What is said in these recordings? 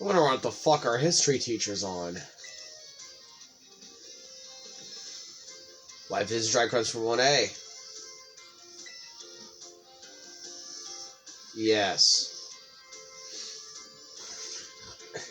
I wonder what the fuck our history teacher's on. Life is dry comes from 1A. Yes.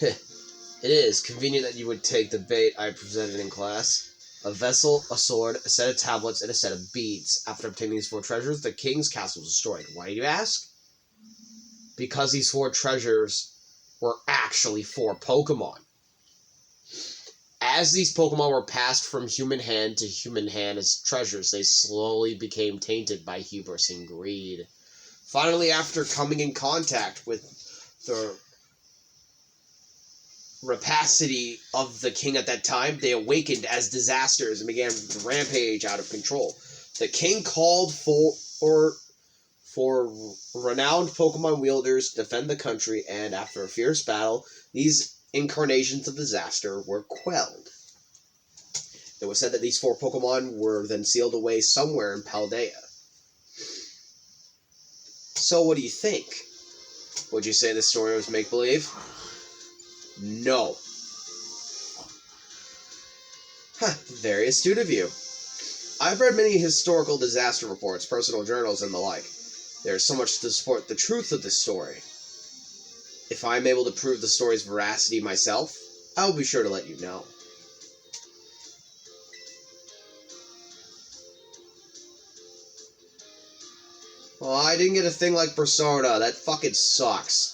It is convenient that you would take the bait I presented in class. A vessel, a sword, a set of tablets, and a set of beads. After obtaining these 4 treasures, the king's castle was destroyed. Why do you ask? Because these 4 treasures were actually 4 Pokemon. As these Pokemon were passed from human hand to human hand as treasures, they slowly became tainted by hubris and greed. Finally, after coming in contact with the rapacity of the king at that time, they awakened as disasters and began to rampage out of control. The king called for renowned Pokemon wielders to defend the country, and after a fierce battle, these incarnations of disaster were quelled. It was said that these 4 Pokemon were then sealed away somewhere in Paldea. So what do you think? Would you say this story was make-believe? No. Very astute of you. I've read many historical disaster reports, personal journals, and the like. There's so much to support the truth of this story. If I'm able to prove the story's veracity myself, I'll be sure to let you know. Well, I didn't get a thing like Persona. That fucking sucks.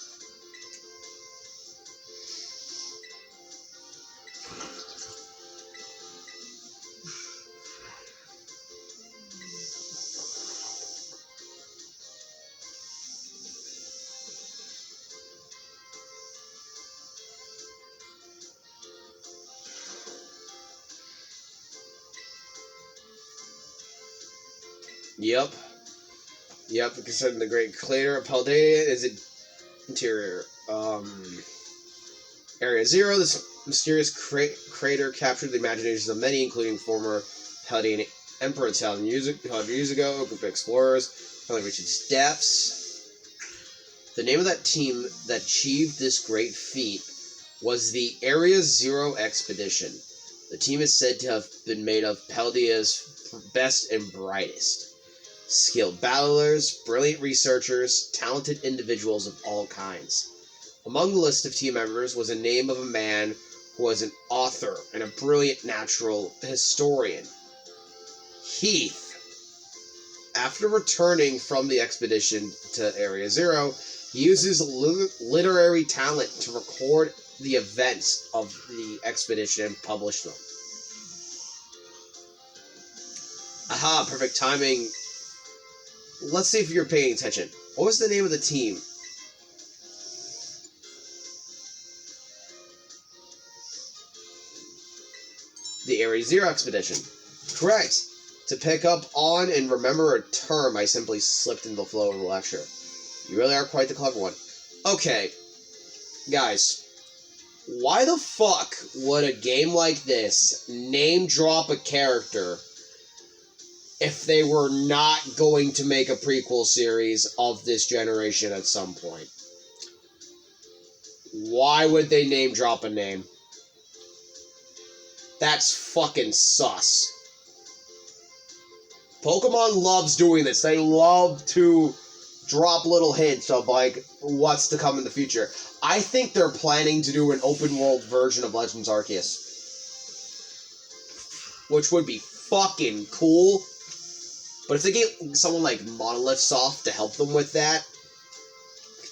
Yep, considering the Great Crater of Paldea is its interior. Area Zero, this mysterious crater captured the imaginations of many, including former Paldean Emperor 1,000 years ago, a group of explorers, finally reached its depths. The name of that team that achieved this great feat was the Area Zero Expedition. The team is said to have been made of Paldea's best and brightest. Skilled battlers, brilliant researchers, talented individuals of all kinds. Among the list of team members was a name of a man who was an author and a brilliant natural historian. Heath. After returning from the expedition to Area Zero, he used his literary talent to record the events of the expedition and publish them. Aha, perfect timing. Let's see if you're paying attention. What was the name of the team? The Area Zero Expedition. Correct. To pick up on and remember a term, I simply slipped into the flow of the lecture. You really are quite the clever one. Okay, guys. Why the fuck would a game like this name drop a character if they were not going to make a prequel series of this generation at some point? Why would they name drop a name? That's fucking sus. Pokemon loves doing this. They love to drop little hints of, like, what's to come in the future. I think they're planning to do an open-world version of Legends Arceus, which would be fucking cool. But if they get someone like Monolith Soft to help them with that...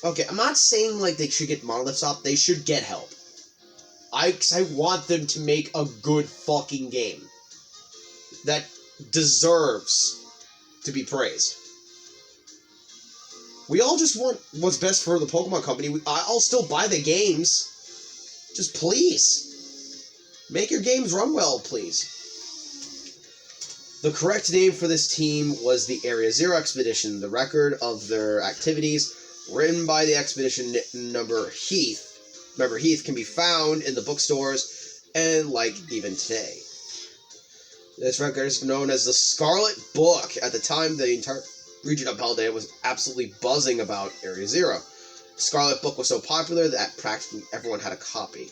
Okay, I'm not saying, like, they should get Monolith Soft. They should get help. I want them to make a good fucking game that deserves to be praised. We all just want what's best for the Pokemon Company. I'll still buy the games. Just please. Make your games run well, please. The correct name for this team was the Area Zero Expedition. The record of their activities, written by the expedition member Heath, can be found in the bookstores and, like, even today. This record is known as the Scarlet Book. At the time, the entire region of Paldea was absolutely buzzing about Area Zero. Scarlet book was so popular that practically everyone had a copy.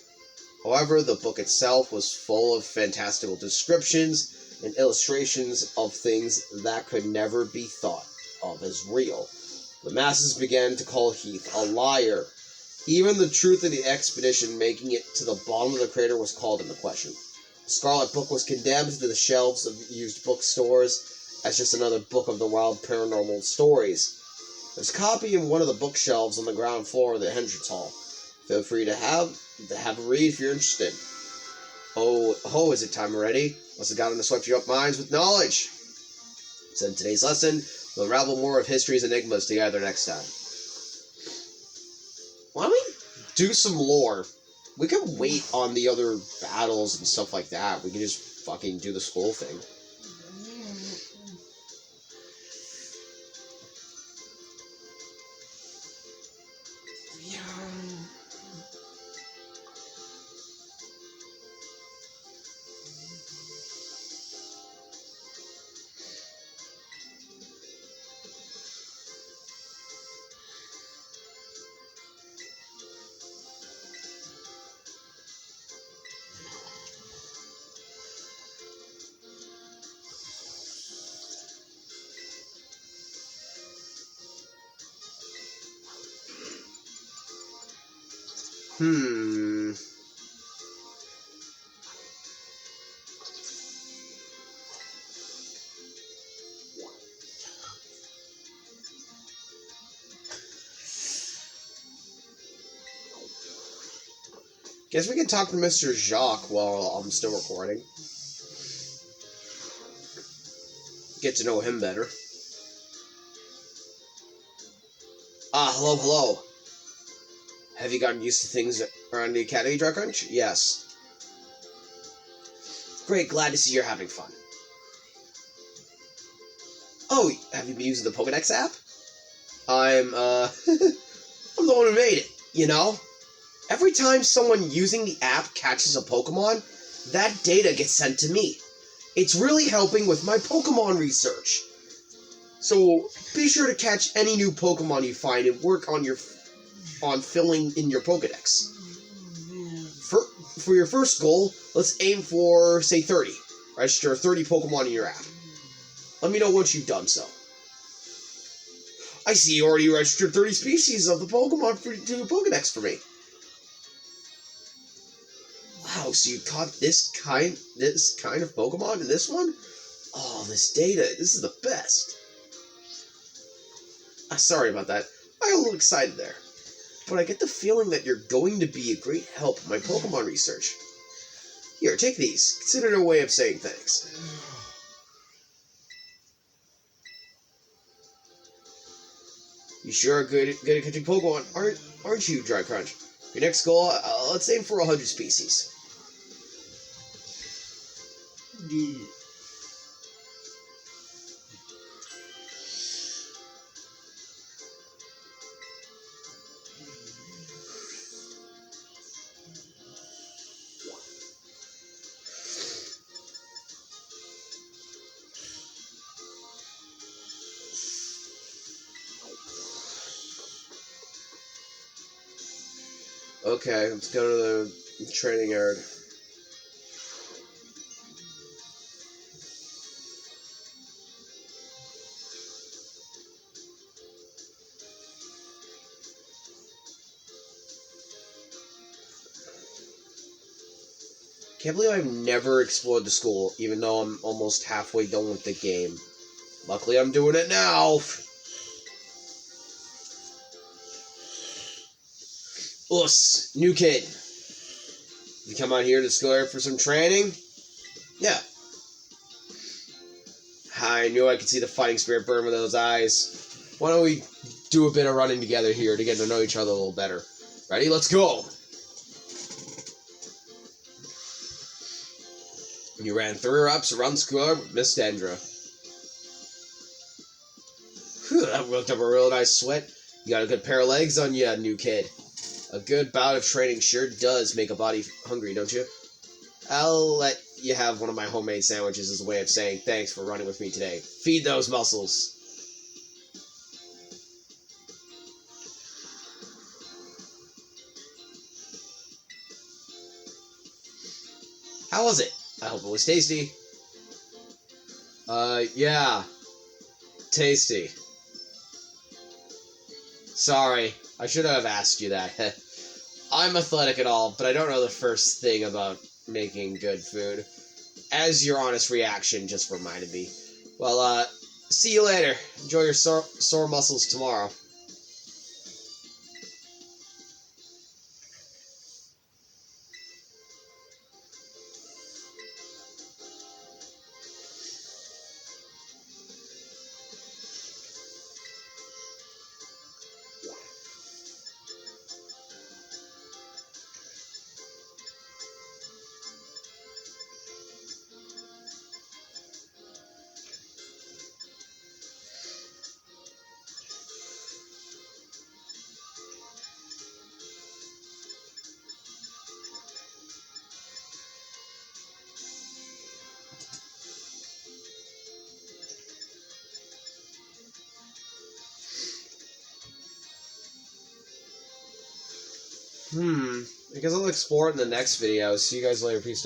However, the book itself was full of fantastical descriptions and illustrations of things that could never be thought of as real. The masses began to call Heath a liar. Even the truth of the expedition making it to the bottom of the crater was called into question. The Scarlet book was condemned to the shelves of used bookstores as just another book of the wild paranormal stories. There's a copy in one of the bookshelves on the ground floor of the entrance hall. Feel free to have a read if you're interested. Oh, is it time already? Must have gotten to swept you up minds with knowledge. So in today's lesson, we'll unravel more of history's enigmas together next time. Why don't we do some lore? We can wait on the other battles and stuff like that. We can just fucking do the school thing. Guess we can talk to Mr. Jacques while I'm still recording. Get to know him better. Hello. Have you gotten used to things around the Academy, Dry Crunch? Yes. Great, glad to see you're having fun. Oh, have you been using the Pokedex app? I'm the one who made it, you know? Every time someone using the app catches a Pokemon, that data gets sent to me. It's really helping with my Pokemon research. So, be sure to catch any new Pokemon you find and work on filling in your Pokedex. For your first goal, let's aim for, say, 30. Register 30 Pokemon in your app. Let me know once you've done so. I see you already registered 30 species of the Pokemon to your Pokedex for me. Wow, so you caught this kind of Pokemon in this one? Oh, this data, this is the best. Sorry about that. I got a little excited there. But I get the feeling that you're going to be a great help in my Pokemon research. Here, take these. Consider it a way of saying thanks. You sure are good at catching Pokemon, aren't you, Dry Crunch? Your next goal, let's aim for 100 species. Okay, let's go to the training yard. Can't believe I've never explored the school, even though I'm almost halfway done with the game. Luckily, I'm doing it now. Us, new kid. You come out here to school for some training? Yeah. I knew I could see the fighting spirit burn with those eyes. Why don't we do a bit of running together here to get to know each other a little better? Ready? Let's go! You ran 3 reps around the school with Miss Dendra. Whew, that worked up a real nice sweat. You got a good pair of legs on you, new kid. A good bout of training sure does make a body hungry, don't you? I'll let you have one of my homemade sandwiches as a way of saying thanks for running with me today. Feed those muscles. How was it? I hope it was tasty. Yeah. Tasty. Sorry, I should have asked you that. I'm athletic and all, but I don't know the first thing about making good food. As your honest reaction just reminded me. Well, see you later. Enjoy your sore muscles tomorrow. I guess I'll explore it in the next video. See you guys later. Peace.